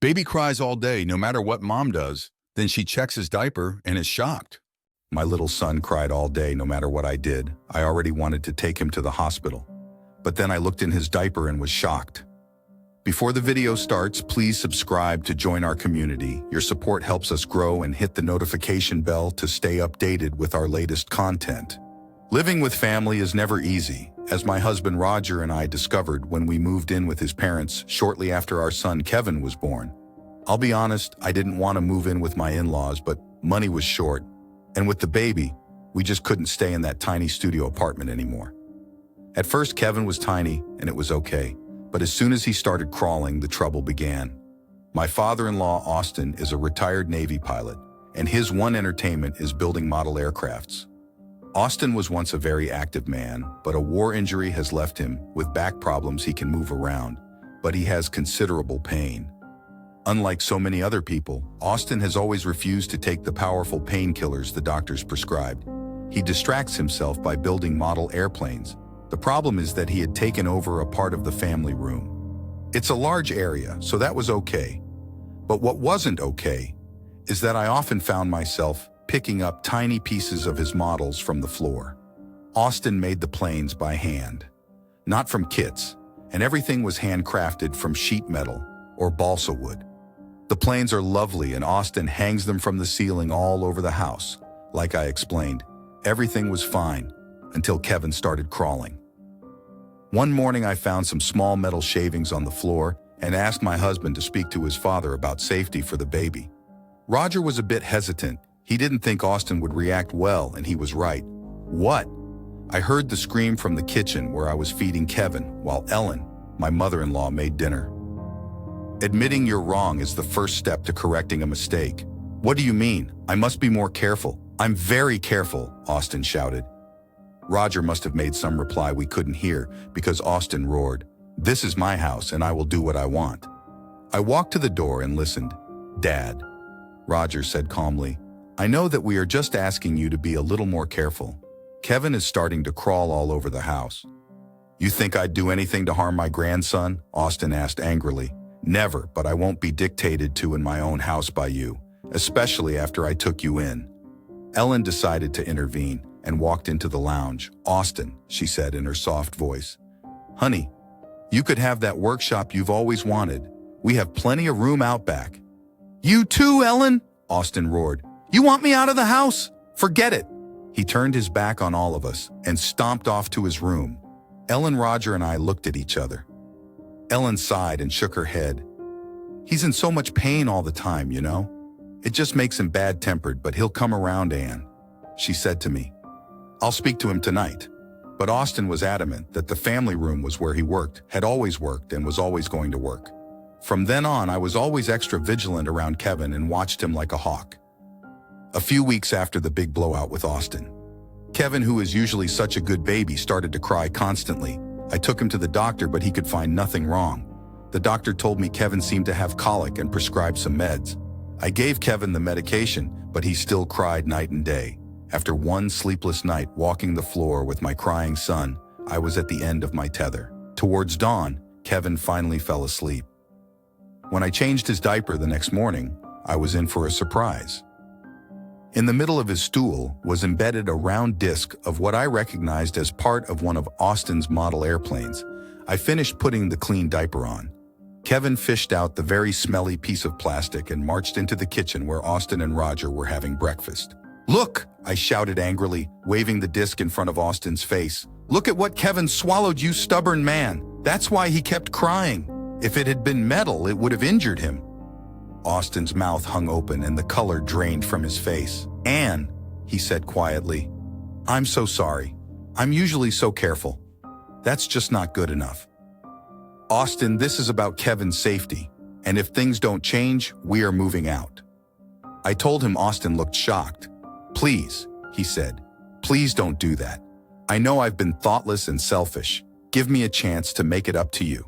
Baby cries all day, no matter what mom does. Then she checks his diaper and is shocked. My little son cried all day, no matter what I did. I already wanted to take him to the hospital. But then I looked in his diaper and was shocked. Before the video starts, please subscribe to join our community. Your support helps us grow, and hit the notification bell to stay updated with our latest content. Living with family is never easy, as my husband Roger and I discovered when we moved in with his parents shortly after our son Kevin was born. I'll be honest, I didn't want to move in with my in-laws, but money was short. And with the baby, we just couldn't stay in that tiny studio apartment anymore. At first, Kevin was tiny, and it was okay. But as soon as he started crawling, the trouble began. My father-in-law, Austin, is a retired Navy pilot, and his one entertainment is building model aircrafts. Austin was once a very active man, but a war injury has left him with back problems. He can move around, but he has considerable pain. Unlike so many other people, Austin has always refused to take the powerful painkillers the doctors prescribed. He distracts himself by building model airplanes. The problem is that he had taken over a part of the family room. It's a large area, so that was okay. But what wasn't okay is that I often found myself picking up tiny pieces of his models from the floor. Austin made the planes by hand, not from kits, and everything was handcrafted from sheet metal or balsa wood. The planes are lovely, and Austin hangs them from the ceiling all over the house. Like I explained, everything was fine until Kevin started crawling. One morning I found some small metal shavings on the floor and asked my husband to speak to his father about safety for the baby. Roger was a bit hesitant. He didn't think Austin would react well, and he was right. What? I heard the scream from the kitchen where I was feeding Kevin while Ellen, my mother-in-law, made dinner. Admitting you're wrong is the first step to correcting a mistake. What do you mean? I must be more careful. I'm very careful, Austin shouted. Roger must have made some reply we couldn't hear because Austin roared, "This is my house and I will do what I want." I walked to the door and listened. "Dad," Roger said calmly, "I know that we are just asking you to be a little more careful. Kevin is starting to crawl all over the house." "You think I'd do anything to harm my grandson?" Austin asked angrily. "Never, but I won't be dictated to in my own house by you, especially after I took you in." Ellen decided to intervene and walked into the lounge. "Austin," she said in her soft voice, "Honey, you could have that workshop you've always wanted. We have plenty of room out back." "You too, Ellen?" Austin roared. "You want me out of the house? Forget it." He turned his back on all of us and stomped off to his room. Ellen, Roger, and I looked at each other. Ellen sighed and shook her head. "He's in so much pain all the time, you know? It just makes him bad-tempered, but he'll come around, Anne," she said to me. "I'll speak to him tonight." But Austin was adamant that the family room was where he worked, had always worked, and was always going to work. From then on, I was always extra vigilant around Kevin and watched him like a hawk. A few weeks after the big blowout with Austin, Kevin, who is usually such a good baby, started to cry constantly. I took him to the doctor, but he could find nothing wrong. The doctor told me Kevin seemed to have colic and prescribed some meds. I gave Kevin the medication, but he still cried night and day. After one sleepless night walking the floor with my crying son, I was at the end of my tether. Towards dawn, Kevin finally fell asleep. When I changed his diaper the next morning, I was in for a surprise. In the middle of his stool was embedded a round disc of what I recognized as part of one of Austin's model airplanes. I finished putting the clean diaper on. Kevin fished out the very smelly piece of plastic and marched into the kitchen where Austin and Roger were having breakfast. "Look!" I shouted angrily, waving the disc in front of Austin's face. "Look at what Kevin swallowed, you stubborn man! That's why he kept crying. If it had been metal, it would have injured him." Austin's mouth hung open and the color drained from his face. "Anne," he said quietly, "I'm so sorry. I'm usually so careful. That's just not good enough. Austin, this is about Kevin's safety, and if things don't change, we are moving out." I told him. Austin looked shocked. "Please," he said, "please don't do that. I know I've been thoughtless and selfish. Give me a chance to make it up to you."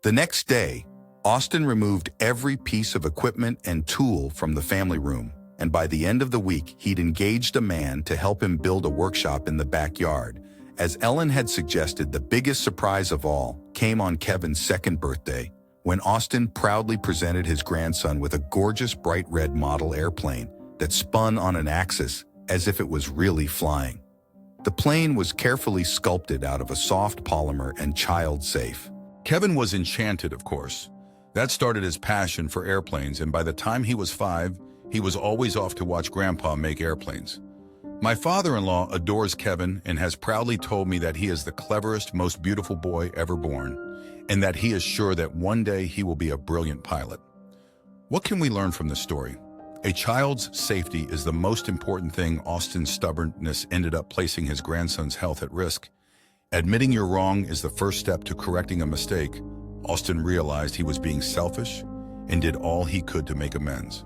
The next day, Austin removed every piece of equipment and tool from the family room, and by the end of the week, he'd engaged a man to help him build a workshop in the backyard. As Ellen had suggested, the biggest surprise of all came on Kevin's second birthday. when Austin proudly presented his grandson with a gorgeous bright red model airplane that spun on an axis as if it was really flying. The plane was carefully sculpted out of a soft polymer and child-safe. Kevin was enchanted, of course. That started his passion for airplanes, and by the time he was 5, he was always off to watch Grandpa make airplanes. My father-in-law adores Kevin and has proudly told me that he is the cleverest, most beautiful boy ever born, and that he is sure that one day he will be a brilliant pilot. What can we learn from this story? A child's safety is the most important thing. Austin's stubbornness ended up placing his grandson's health at risk. Admitting you're wrong is the first step to correcting a mistake. Austin realized he was being selfish and did all he could to make amends.